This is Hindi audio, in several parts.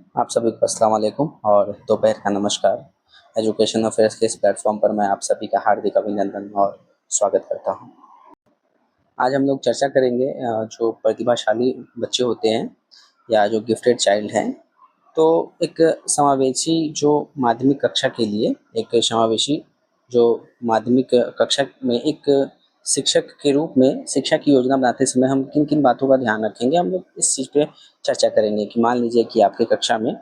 आप सभी को अस्सलाम वालेकुम और दोपहर का नमस्कार। एजुकेशन अफेयर्स के इस प्लेटफॉर्म पर मैं आप सभी का हार्दिक अभिनंदन और स्वागत करता हूँ। आज हम लोग चर्चा करेंगे जो प्रतिभाशाली बच्चे होते हैं या जो गिफ्टेड चाइल्ड हैं, तो एक समावेशी जो माध्यमिक कक्षा के लिए एक समावेशी जो माध्यमिक कक्षा में एक शिक्षक के रूप में शिक्षा की योजना बनाते समय हम किन-किन बातों का ध्यान रखेंगे, हम लोग इस चीज़ पे चर्चा करेंगे कि मान लीजिए कि आपकी कक्षा में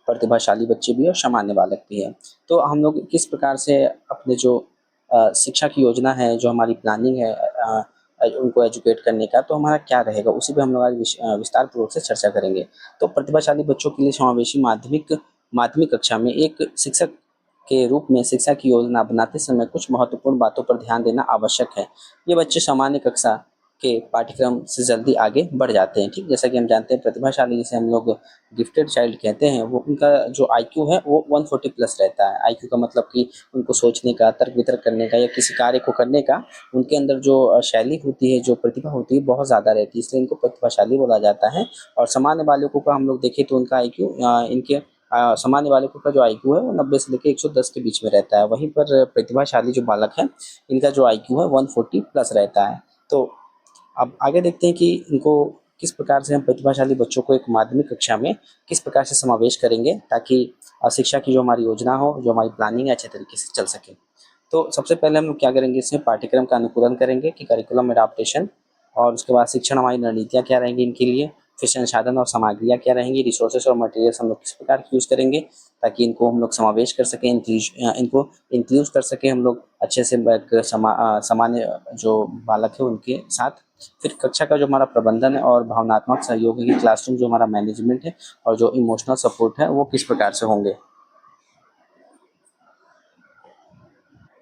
प्रतिभाशाली बच्चे भी और सामान्य बालक भी हैं। तो हम लोग किस प्रकार से अपने जो शिक्षा की योजना है, जो हमारी प्लानिंग है उनको एजुकेट करने का, तो हमारा क्या रहेगा, उसी पे हम लोग आज विस्तार पूर्वक से चर्चा करेंगे। तो प्रतिभाशाली बच्चों के लिए समावेशी माध्यमिक माध्यमिक कक्षा में एक शिक्षक के रूप में शिक्षा की योजना बनाते समय कुछ महत्वपूर्ण बातों पर ध्यान देना आवश्यक है। ये बच्चे सामान्य कक्षा के पाठ्यक्रम से जल्दी आगे बढ़ जाते हैं, ठीक? जैसा कि हम जानते हैं प्रतिभाशाली जिसे हम लोग गिफ्टेड चाइल्ड कहते हैं, वो उनका जो आईक्यू है वो 140 प्लस रहता है। आईक्यू का मतलब कि उनको सोचने का, तर्क-वितर्क करने का या किसी कार्य को करने का उनके अंदर जो शैली होती है, जो प्रतिभा होती है, बहुत ज़्यादा रहती है, इसलिए इनको प्रतिभाशाली बोला जाता है। और सामान्य बालकों का हम लोग देखें तो उनका आईक्यू सामान्य बालकों का जो आईक्यू है वो 90 से लेके 110 के बीच में रहता है। वहीं पर प्रतिभाशाली जो बालक हैं, इनका जो आईक्यू है 140 प्लस रहता है। तो अब आगे देखते हैं कि इनको किस प्रकार से हम प्रतिभाशाली बच्चों को एक माध्यमिक कक्षा में किस प्रकार से समावेश करेंगे ताकि शिक्षा की जो हमारी योजना हो, जो हमारी प्लानिंग है, अच्छे तरीके से चल सके। तो सबसे पहले हम लोग क्या करेंगे, इसमें पाठ्यक्रम का अनुकूलन करेंगे कि करिकुलम एडाप्टेशन, और उसके बाद शिक्षण हमारी रणनीतियाँ क्या रहेंगी इनके लिए, फिर संसाधन और सामग्रियाँ क्या रहेंगी, रिसोर्सेस और मटेरियल्स हम लोग किस प्रकार की यूज़ करेंगे ताकि इनको हम लोग समावेश कर सकें, इनको इंक्लूड कर सकें हम लोग अच्छे से एक सामान्य जो बालक है उनके साथ। फिर कक्षा का जो हमारा प्रबंधन है और भावनात्मक सहयोग है कि क्लासरूम जो हमारा मैनेजमेंट है और जो इमोशनल सपोर्ट है वो किस प्रकार से होंगे।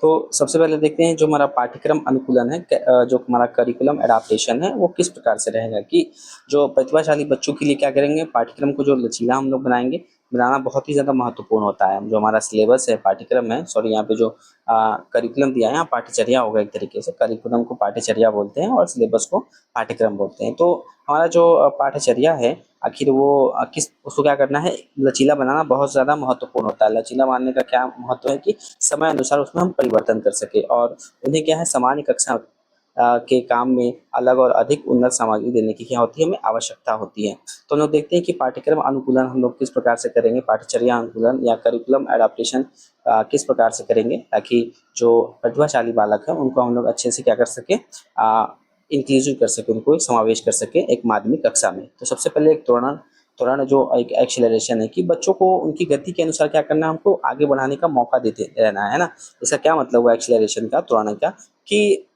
तो सबसे पहले देखते हैं जो हमारा पाठ्यक्रम अनुकूलन है, जो हमारा करिकुलम एडाप्टेशन है वो किस प्रकार से रहेगा कि जो प्रतिभाशाली बच्चों के लिए क्या करेंगे, पाठ्यक्रम को जो लचीला हम लोग बनाएंगे, बनाना बहुत ही ज़्यादा महत्वपूर्ण होता है। जो हमारा सिलेबस है, पाठ्यक्रम है, सॉरी यहाँ पे जो करिकुलम दिया है, यहाँ पाठ्यचर्या होगा एक तरीके से। करिकुलम को पाठ्यचर्या बोलते हैं और सिलेबस को पाठ्यक्रम बोलते हैं। तो हमारा जो पाठ्यचर्या है, आखिर वो किस उसको क्या करना है, लचीला बनाना बहुत ज़्यादा महत्वपूर्ण होता है। लचीला बनाने का क्या महत्व है कि समय अनुसार उसमें हम परिवर्तन कर सकें और उन्हें क्या है, सामान्य कक्षा के काम में अलग और अधिक उन्नत सामग्री देने की क्या होती है, हमें आवश्यकता होती है। तो हम लोग देखते हैं कि पाठ्यक्रम अनुकूलन हम लोग किस प्रकार से करेंगे, पाठ्यचर्या अनुकूलन या करिकुलम एडाप्टेशन किस प्रकार से करेंगे ताकि जो प्रतिभाशाली बालक है उनको हम लोग अच्छे से क्या कर सकें, इंक्लूसिव कर सकें, उनको एक समावेश कर सकें एक माध्यमिक कक्षा में। तो सबसे पहले एक त्वरण त्वरण जो एक एक्सेलरेशन है कि बच्चों को उनकी गति के अनुसार क्या करना है, हमको आगे बढ़ाने का मौका देते रहना है ना। इसका क्या मतलब हुआ एक्सेलरेशन का, त्वरण का, कि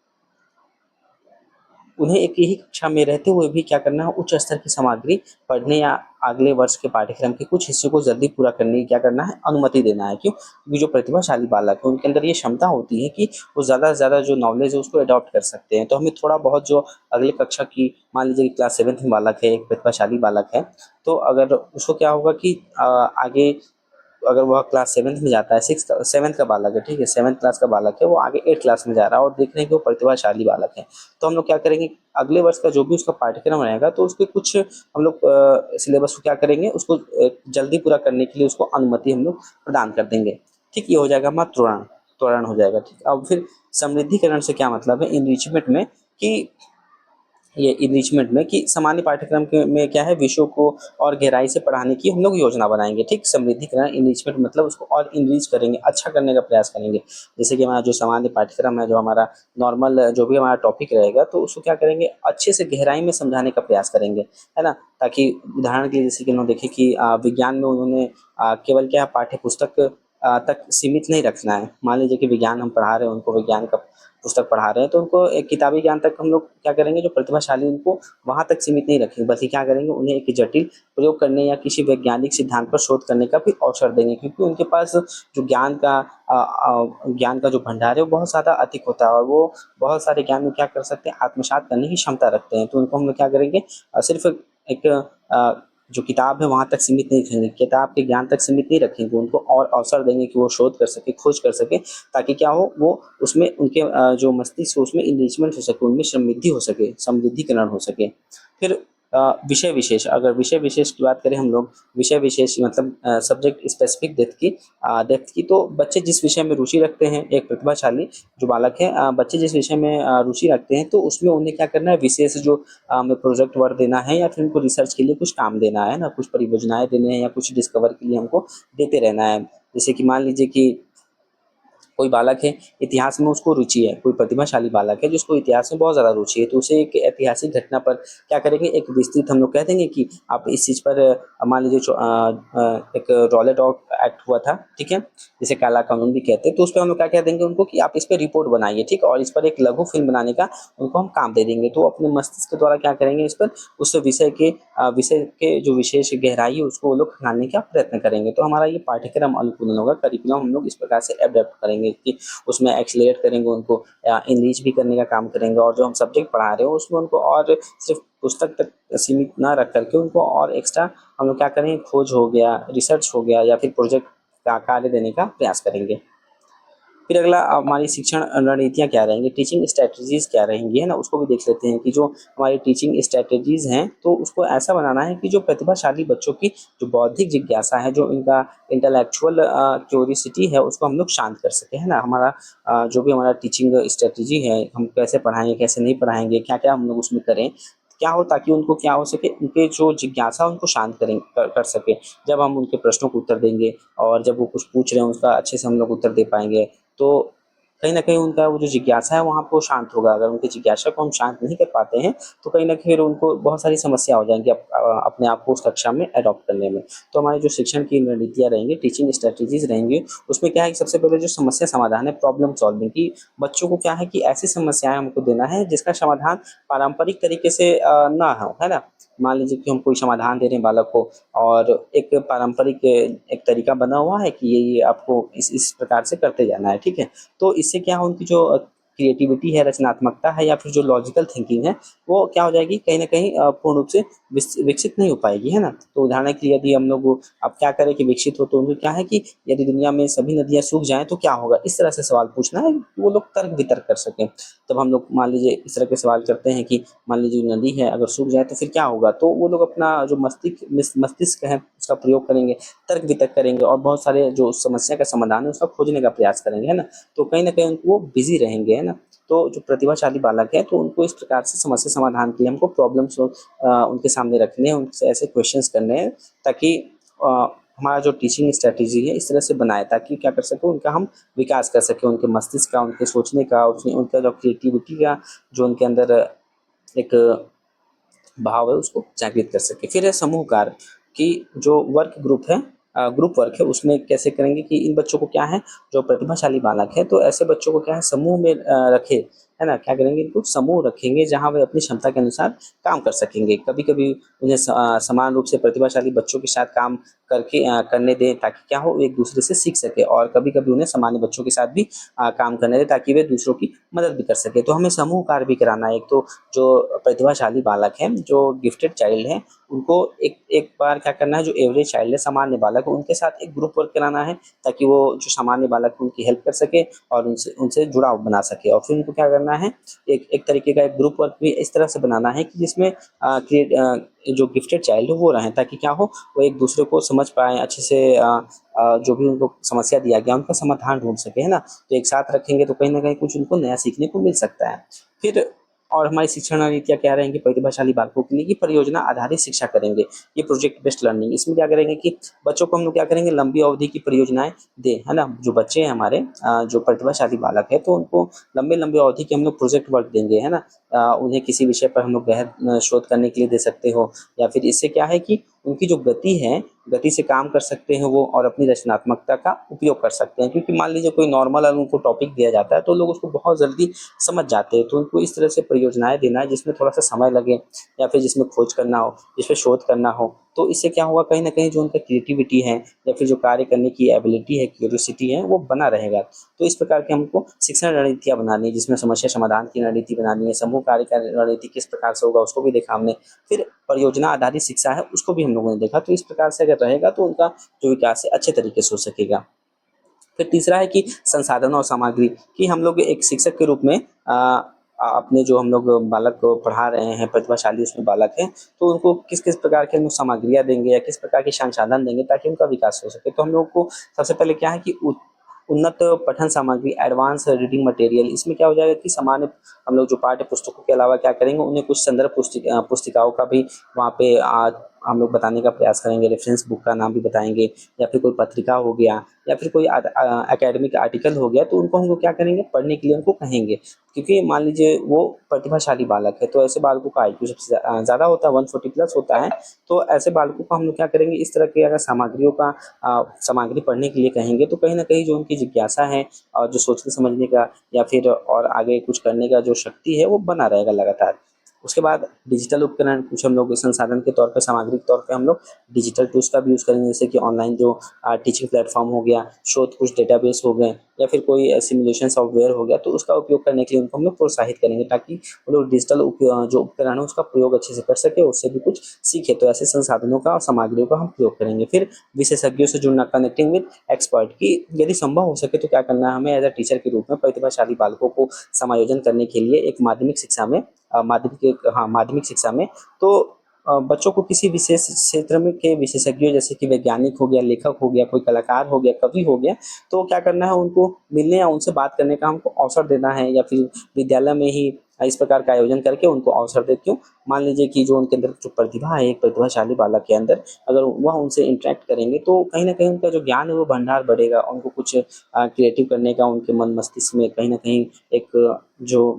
उन्हें एक ही कक्षा में रहते हुए भी क्या करना है, उच्च स्तर की सामग्री पढ़ने या अगले वर्ष के पाठ्यक्रम के कुछ हिस्सों को जल्दी पूरा करने की क्या करना है, अनुमति देना है। क्यों? क्योंकि जो प्रतिभाशाली बालक है उनके अंदर ये क्षमता होती है कि वो ज़्यादा से ज़्यादा जो नॉलेज है उसको अडॉप्ट कर सकते हैं। तो हमें थोड़ा बहुत जो अगले कक्षा की, मान लीजिए कि क्लास 7th में बालक है, एक प्रतिभाशाली बालक है, तो अगर उसको क्या होगा कि आगे अगर वह क्लास 7th में जाता है, 7th का बालक है, ठीक है, 7th क्लास का बालक है, वो आगे 8th क्लास में जा रहा है और देख रहे हैं कि वो प्रतिभाशाली बालक है। तो हम लोग क्या करेंगे, अगले वर्ष का जो भी उसका पाठ्यक्रम रहेगा तो उसके कुछ हम लोग सिलेबस को क्या करेंगे, उसको जल्दी पूरा करने के लिए उसको अनुमति हम लोग प्रदान कर देंगे। ठीक, ये हो जाएगा हमारा त्वरण त्वरण हो जाएगा। ठीक, अब फिर समृद्धिकरण से क्या मतलब है, इनरिचमेंट में, कि ये इनरिचमेंट में कि सामान्य पाठ्यक्रम के में क्या है, विषयों को और गहराई से पढ़ाने की हम लोग योजना बनाएंगे। ठीक, समृद्धिकरण इनरिचमेंट मतलब उसको और इनरिच करेंगे, अच्छा करने का प्रयास करेंगे। जैसे कि हमारा जो सामान्य पाठ्यक्रम है, जो हमारा नॉर्मल जो भी हमारा टॉपिक रहेगा, तो उसको क्या करेंगे, अच्छे से गहराई में समझाने का प्रयास करेंगे, है ना। ताकि उदाहरण के लिए जैसे कि उन्होंने देखे कि विज्ञान में उन्होंने केवल क्या पाठ्य पुस्तक तक सीमित नहीं रखना है। मान लीजिए कि विज्ञान हम पढ़ा रहे हैं, उनको विज्ञान का पुस्तक पढ़ा रहे हैं, तो उनको एक किताबी ज्ञान तक हम लोग क्या करेंगे, जो प्रतिभाशाली उनको वहाँ तक सीमित नहीं रखेंगे, बल्कि क्या करेंगे, उन्हें एक जटिल प्रयोग करने या किसी वैज्ञानिक सिद्धांत पर शोध करने का भी अवसर देंगे, क्योंकि उनके पास जो ज्ञान का जो भंडार है वो बहुत ज़्यादा अधिक होता है और वो बहुत सारे ज्ञान में क्या कर सकते हैं, आत्मसात करने की क्षमता रखते हैं। तो उनको हम लोग क्या करेंगे, सिर्फ एक जो किताब है वहाँ तक सीमित नहीं रखेंगे, किताब के ज्ञान तक सीमित नहीं रखेंगे, उनको और अवसर देंगे कि वो शोध कर सके, खोज कर सके, ताकि क्या हो, वो उसमें उनके जो मस्तिष्क है उसमें इनरिचमेंट हो सके, उनमें समृद्धि हो सके, समृद्धिकरण हो सके। फिर विषय विशेष, अगर विषय विशेष की बात करें हम लोग, विषय विशेष मतलब सब्जेक्ट स्पेसिफिक डेप्थ की तो बच्चे जिस विषय में रुचि रखते हैं, एक प्रतिभाशाली जो बालक है, बच्चे जिस विषय में रुचि रखते हैं तो उसमें उन्हें क्या करना है, विशेष जो हमें प्रोजेक्ट वर्क देना है या फिर उनको रिसर्च के लिए कुछ काम देना है ना, कुछ परियोजनाएं देने हैं या कुछ डिस्कवर के लिए हमको देते रहना है। जैसे कि मान लीजिए कि कोई बालक है, इतिहास में उसको रुचि है, कोई प्रतिभाशाली बालक है जिसको इतिहास में बहुत ज़्यादा रुचि है, तो उसे एक ऐतिहासिक घटना पर क्या करेंगे, एक विस्तृत हम लोग कह देंगे कि आप इस चीज़ पर मान लीजिए एक रॉलेट एक्ट हुआ था, ठीक है, जिसे काला कानून भी कहते हैं, तो उस पर हम लोग क्या कह देंगे उनको कि आप इस पर रिपोर्ट बनाइए, ठीक है, और इस पर एक लघु फिल्म बनाने का उनको हम काम दे देंगे। तो अपने मस्तिष्क के द्वारा क्या करेंगे, इस पर उस विषय के जो विशेष गहराई है उसको वो लोग खंगालने का प्रयत्न करेंगे। तो हमारा ये पाठ्यक्रम अनुकूलन होगा, करिकुलम हम लोग इस प्रकार से एडेप्ट करेंगे कि उसमें एक्सेलरेट करेंगे उनको, इनरीच भी करने का काम करेंगे, और जो हम सब्जेक्ट पढ़ा रहे हो उसमें उनको और सिर्फ पुस्तक तक सीमित ना रख करके उनको और एक्स्ट्रा हम लोग क्या करेंगे, खोज हो गया, रिसर्च हो गया या फिर प्रोजेक्ट का कार्य देने का प्रयास करेंगे। फिर अगला हमारी शिक्षण रणनीतियाँ क्या रहेंगी, टीचिंग स्ट्रैटेजीज़ क्या रहेंगी, है ना, उसको भी देख लेते हैं कि जो हमारी टीचिंग स्ट्रैटेजीज़ हैं तो उसको ऐसा बनाना है कि जो प्रतिभाशाली बच्चों की जो बौद्धिक जिज्ञासा है, जो इनका इंटेलेक्चुअल क्यूरियोसिटी है, उसको हम लोग शांत कर सकें, है ना। हमारा जो भी हमारा टीचिंग स्ट्रैटेजी है, हम कैसे पढ़ाएँगे, कैसे नहीं पढ़ाएँगे, क्या-क्या हम लोग उसमें करें, क्या हो, ताकि उनको क्या हो सके, उनके जो जिज्ञासा है उनको शांत कर सकें। जब हम उनके प्रश्नों को उत्तर देंगे और जब वो कुछ पूछ रहे हैं उसका अच्छे से हम लोग उत्तर दे पाएँगे, तो कहीं न कहीं उनका वो जो जिज्ञासा है वहाँ पे वो शांत होगा। अगर उनकी जिज्ञासा को हम शांत नहीं कर पाते हैं, तो कहीं न कहीं फिर उनको बहुत सारी समस्या हो जाएँगी अपने आप को उस कक्षा में एडॉप्ट करने में। तो हमारी जो शिक्षण की रणनीतियाँ रहेंगी, टीचिंग स्ट्रैटेजीज़ रहेंगी, उसमें क्या है कि सबसे पहले जो समस्या समाधान है, प्रॉब्लम सॉल्विंग की, बच्चों को क्या है कि ऐसी समस्याएँ हमको देना है जिसका समाधान पारंपरिक तरीके से ना हो, है ना? मान लीजिए कि हम कोई समाधान दे रहे हैं बालक को और एक पारंपरिक एक तरीका बना हुआ है कि ये आपको इस प्रकार से करते जाना है, ठीक है? तो इससे क्या है, उनकी जो क्रिएटिविटी है, रचनात्मकता है या फिर जो लॉजिकल थिंकिंग है, वो क्या हो जाएगी, कहीं न कहीं पूर्ण रूप से विकसित नहीं हो पाएगी, है ना? तो उदाहरण के लिए यदि हम लोग अब क्या करें कि विकसित हो, तो उनको क्या है कि यदि दुनिया में सभी नदियाँ सूख जाएँ तो क्या होगा? इस तरह से सवाल पूछना है कि वो लोग तर्क-वितर्क कर सकें। तब हम लोग मान लीजिए इस तरह के सवाल करते हैं कि मान लीजिए नदी है अगर सूख जाए तो फिर क्या होगा? तो वो लोग अपना जो मस्तिष्क है उसका प्रयोग करेंगे, तर्क-वितर्क करेंगे और बहुत सारे जो समस्या का समाधान है उसका खोजने का प्रयास करेंगे, है ना? तो कहीं न कहीं उनको वो बिज़ी रहेंगे, है ना? तो जो प्रतिभाशाली बालक है तो उनको इस प्रकार से समस्या समाधान के लिए हमको उनके सामने रखने हैं, उनसे ऐसे क्वेश्चन्स करने हैं ताकि अ, हमारा जो टीचिंग स्ट्रैटेजी है इस तरह से बनाए ताकि क्या कर सकें, उनका हम विकास कर सकें, उनके मस्तिष्क का, उनके सोचने का, उनका जो क्रिएटिविटी का जो उनके अंदर एक भाव है उसको जागृत कर सके। फिर है समूह कार्य कि जो वर्क ग्रुप है, ग्रुप वर्क है उसमें कैसे करेंगे कि इन बच्चों को क्या है, जो प्रतिभाशाली बालक है तो ऐसे बच्चों को क्या है समूह में रखे, है ना, क्या करेंगे, इनको समूह रखेंगे जहाँ वे अपनी क्षमता के अनुसार काम कर सकेंगे। कभी कभी उन्हें समान रूप से प्रतिभाशाली बच्चों के साथ काम करने दें ताकि क्या हो, एक दूसरे से सीख सके, और कभी कभी उन्हें सामान्य बच्चों के साथ भी काम करने दें ताकि वे दूसरों की मदद भी कर सके। तो हमें समूह कार्य भी कराना है। एक तो जो प्रतिभाशाली बालक हैं, जो गिफ्टेड चाइल्ड हैं, उनको एक एक बार क्या करना है, जो एवरेज चाइल्ड है, सामान्य बालक है, उनके साथ एक ग्रुप वर्क कराना है ताकि वो जो सामान्य बालक है उनकी हेल्प कर सके और उनसे उनसे जुड़ाव बना सके। और फिर उनको क्या करना है, एक एक तरीके का एक ग्रुप वर्क भी इस तरह से बनाना है कि जिसमें जो गिफ्टेड चाइल्ड है वो रहें ताकि क्या हो, वो एक दूसरे को समझ पाएँ अच्छे से, जो भी उनको समस्या दिया गया उनका समाधान ढूँढ सके, है ना? तो एक साथ रखेंगे तो कहीं न कहीं कुछ उनको नया सीखने को मिल सकता है। फिर और हमारी शिक्षण नीतियाँ क्या रहेंगी प्रतिभाशाली बालकों के लिए कि परियोजना आधारित शिक्षा करेंगे, ये प्रोजेक्ट बेस्ड लर्निंग। इसमें क्या करेंगे कि बच्चों को हम लोग क्या करेंगे, लंबी अवधि की परियोजनाएँ दें, है ना? जो बच्चे हैं हमारे, जो प्रतिभाशाली बालक है तो उनको लंबे-लंबे अवधि के हम लोग प्रोजेक्ट वर्क देंगे, है ना? उन्हें किसी विषय पर हम लोग गहन शोध करने के लिए दे सकते हो, या फिर इससे क्या है कि उनकी जो गति है, गति से काम कर सकते हैं वो और अपनी रचनात्मकता का उपयोग कर सकते हैं। क्योंकि मान लीजिए कोई नॉर्मल अगर उनको टॉपिक दिया जाता है तो लोग उसको बहुत जल्दी समझ जाते हैं। तो उनको इस तरह से परियोजनाएँ देना है जिसमें थोड़ा-सा समय लगे या फिर जिसमें खोज करना हो, जिसपे शोध करना हो। तो इससे क्या होगा, कहीं न कहीं जो उनका क्रिएटिविटी है या फिर जो कार्य करने की एबिलिटी है, क्यूरियोसिटी है, वो बना रहेगा। तो इस प्रकार के हमको शिक्षण रणनीतियाँ बनानी है जिसमें समस्या समाधान की रणनीति बनानी है, समूह कार्य का रणनीति किस प्रकार से होगा उसको भी देखा हमने। फिर परियोजना आधारित शिक्षा है उसको भी हम लोगों ने देखा। तो इस प्रकार से अगर रहेगा तो उनका जो विकास है अच्छे तरीके से हो सकेगा। फिर तीसरा है कि संसाधन और सामग्री, कि हम लोग एक शिक्षक के रूप में अपने जो हम लोग बालक को पढ़ा रहे हैं, प्रतिभाशाली उसमें बालक हैं, तो उनको किस-किस प्रकार के हम लोग सामग्रियाँ देंगे या किस प्रकार के संसाधन देंगे ताकि उनका विकास हो सके। तो हम लोग को सबसे पहले क्या है कि उन्नत पठन सामग्री, एडवांस रीडिंग मटेरियल, इसमें क्या हो जाएगा कि सामान्य हम लोग जो पाठ्य पुस्तकों के अलावा क्या करेंगे, उन्हें कुछ संदर्भ पुस्तिकाओं का भी वहाँ पे हम लोग बताने का प्रयास करेंगे, रेफ़रेंस बुक का नाम भी बताएँगे, या फिर कोई पत्रिका हो गया या फिर कोई एकेडमिक आर्टिकल हो गया, तो उनको हम लोग क्या करेंगे, पढ़ने के लिए उनको कहेंगे। क्योंकि मान लीजिए वो प्रतिभाशाली बालक है, तो ऐसे बालकों का आईक्यू सबसे ज़्यादा होता है, 140 प्लस होता है। तो ऐसे बालकों को हम लोग क्या करेंगे, इस तरह की अगर सामग्रियों का सामग्री पढ़ने के लिए कहेंगे, तो कहीं न कहीं जो उनकी जिज्ञासा है और जो सोचने समझने का या फिर और आगे कुछ करने का जो शक्ति है, वो बना रहेगा लगातार। उसके बाद डिजिटल उपकरण कुछ हम लोग संसाधन के तौर पे, सामग्री के तौर पे हम लोग डिजिटल टूल्स का भी यूज़ करेंगे, जैसे कि ऑनलाइन जो टीचिंग प्लेटफ़ॉर्म हो गया, शोध कुछ डेटाबेस हो गए या फिर कोई सिमुलेशन सॉफ्टवेयर हो गया, तो उसका उपयोग करने के लिए उनको हम लोग प्रोत्साहित करेंगे ताकि वो लोग डिजिटल जो उपकरण है उसका प्रयोग अच्छे से कर सकें, उससे भी कुछ सीखें। तो ऐसे संसाधनों का और सामग्रियों का हम प्रयोग करेंगे। फिर विशेषज्ञों से जुड़ना, कनेक्टिंग विद एक्सपर्ट, कि यदि संभव हो सके तो क्या करना है हमें एज़ अ टीचर के रूप में प्रतिभाशाली बालकों को समायोजन करने के लिए एक माध्यमिक शिक्षा में माध्यमिक शिक्षा में, तो बच्चों को किसी विशेष क्षेत्र में के विशेषज्ञों, जैसे कि वैज्ञानिक हो गया, लेखक हो गया, कोई कलाकार हो गया, कवि हो गया, तो क्या करना है उनको मिलने या उनसे बात करने का हमको अवसर देना है, या फिर विद्यालय में ही इस प्रकार का आयोजन करके उनको अवसर दे। क्यों? मान लीजिए कि जो उनके अंदर जो प्रतिभा है, एक प्रतिभाशाली बालक के अंदर, अगर वह उनसे इंटरैक्ट करेंगे तो कहीं न कहीं उनका जो ज्ञान है वो भंडार बढ़ेगा। उनको कुछ क्रिएटिव करने का उनके मन मस्तिष्क में कहीं न कहीं एक जो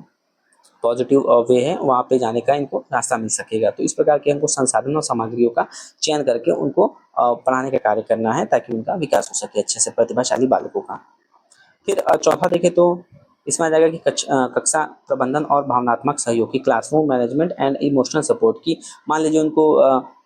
पॉजिटिव वे है वहाँ पे जाने का इनको रास्ता मिल सकेगा। तो इस प्रकार के हमको संसाधन और सामग्रियों का चयन करके उनको पढ़ाने का कार्य करना है ताकि उनका विकास हो सके अच्छे से, प्रतिभाशाली बालकों का। फिर चौथा देखें तो इसमें आ जाएगा कि कक्षा प्रबंधन और भावनात्मक सहयोग की, classroom management and emotional support की। मान लीजिए उनको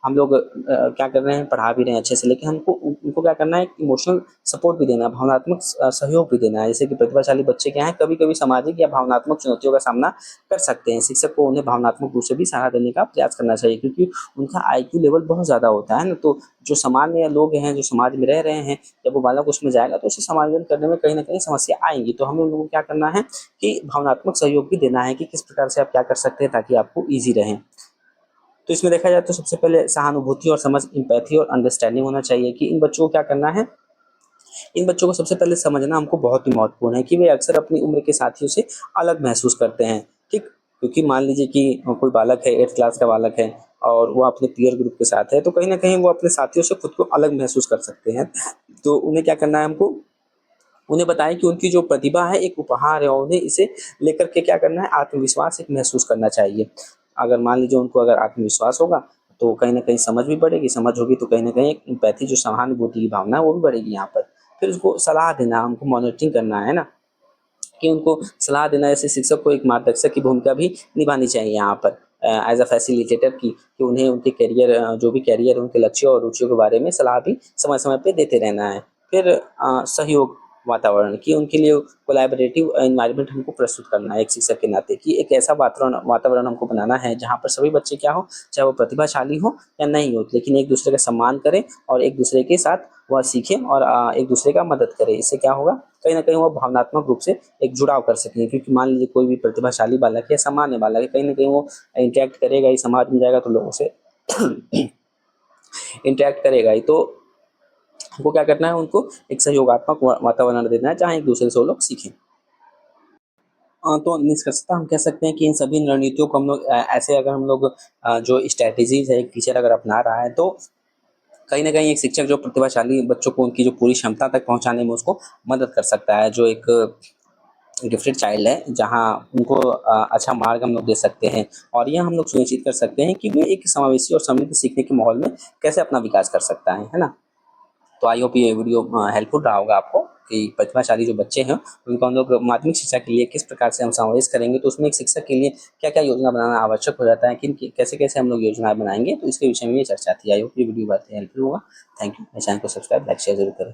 हम लोग क्या कर रहे हैं, पढ़ा भी रहे हैं अच्छे से, लेकिन हमको उनको क्या करना है, इमोशनल सपोर्ट भी देना है, भावनात्मक सहयोग भी देना है। जैसे कि प्रतिभाशाली बच्चे क्या हैं, कभी-कभी सामाजिक या भावनात्मक चुनौतियों का सामना कर सकते हैं। शिक्षक को उन्हें भावनात्मक रूप से भी सहारा देने का प्रयास करना चाहिए, क्योंकि उनका आईक्यू लेवल बहुत ज़्यादा होता है ना, तो जो सामान्य लोग हैं, जो समाज में रह रहे हैं, जब वो बालक उसमें जाएगा तो उसे समायोजन करने में कहीं न कहीं समस्या आएँगी। तो हमें उन लोगों को क्या करना है कि भावनात्मक सहयोग भी देना है कि किस प्रकार से आप क्या कर सकते हैं ताकि आपको ईज़ी रहे। तो इसमें देखा जाए तो सबसे पहले सहानुभूति और समझ, एम्पैथी और अंडरस्टैंडिंग होना चाहिए कि इन बच्चों को क्या करना है, इन बच्चों को सबसे पहले समझना हमको बहुत ही महत्वपूर्ण है कि वे अक्सर अपनी उम्र के साथियों से अलग महसूस करते हैं, ठीक? क्योंकि मान लीजिए कि कोई बालक है, 8th क्लास का बालक है और वो अपने पीयर ग्रुप के साथ है, तो कहीं न कहीं वो अपने साथियों से खुद को अलग महसूस कर सकते हैं। तो उन्हें क्या करना है हमको, उन्हें बताएँ कि उनकी जो प्रतिभा है एक उपहार है और उन्हें इसे लेकर के क्या करना है, आत्मविश्वास एक महसूस करना चाहिए। अगर मान लीजिए उनको अगर आत्मविश्वास होगा, तो कहीं न कहीं समझ भी बढ़ेगी, समझ होगी तो कहीं न कहीं एक एम्पैथी जो सहानुभूति की भावना है वो भी बढ़ेगी यहाँ पर। फिर उसको सलाह देना, हमको मॉनिटरिंग करना है ना, कि उनको सलाह देना, जैसे शिक्षक को एक मार्गदर्शक की भूमिका भी निभानी चाहिए यहाँ पर एज़ अ फैसिलिटेटर की, कि उन्हें उनके करियर जो भी करियर है, उनके लक्ष्यों और रुचियों के बारे में सलाह भी समय-समय पे देते रहना है। फिर सहयोग वातावरण कि उनके लिए कोलैबोरेटिव एनवायरनमेंट हमको प्रस्तुत करना है एक शिक्षक के नाते, कि एक ऐसा वातावरण वातावरण हमको बनाना है जहाँ पर सभी बच्चे क्या हो, चाहे वो प्रतिभाशाली हो या नहीं हो, लेकिन एक दूसरे का सम्मान करें और एक दूसरे के साथ वह सीखें और एक दूसरे का मदद करें। इससे क्या होगा, कहीं न कहीं वो भावनात्मक रूप से एक जुड़ाव कर सकेंगे, क्योंकि मान लीजिए कोई भी प्रतिभाशाली बालक है, सामान्य बालक है, कहीं न कहीं वो इंटरैक्ट करेगा ही, समाज में जाएगा तो लोगों से इंटरैक्ट करेगा ही। तो हमको क्या करना है, उनको एक सहयोगात्मक वातावरण देना है जहाँ एक दूसरे से वो लोग सीखें। तो निष्कर्षतः हम कह सकते हैं कि इन सभी रणनीतियों को हम लोग ऐसे अगर हम लोग जो स्ट्रैटेजीज़ है एक टीचर अगर अपना रहा है, तो कहीं न कहीं एक शिक्षक जो प्रतिभाशाली बच्चों को उनकी जो पूरी क्षमता तक पहुँचाने में उसको मदद कर सकता है। जो एक गिफ्टेड चाइल्ड है, जहाँ उनको अच्छा मार्ग हम लोग दे सकते हैं और ये हम लोग सुनिश्चित कर सकते हैं कि वो एक समावेशी और समृद्ध सीखने के माहौल में कैसे अपना विकास कर सकता है ना? तो आई होप ये वीडियो हेल्पफुल रहा होगा आपको कि प्रतिभाशाली जो बच्चे हैं, उनको हम लोग माध्यमिक शिक्षा के लिए किस प्रकार से हम समावेश करेंगे, तो उसमें एक शिक्षक के लिए क्या-क्या योजना बनाना आवश्यक हो जाता है, कैसे-कैसे हम लोग योजनाएँ बनाएँगे, तो इसके विषय में ये चर्चा थी। आई होप ये वीडियो बहुत ही हेल्पफुल होगा। Thank you. मेरे चैनल को सब्सक्राइब, लाइक, शेयर ज़रूर करें।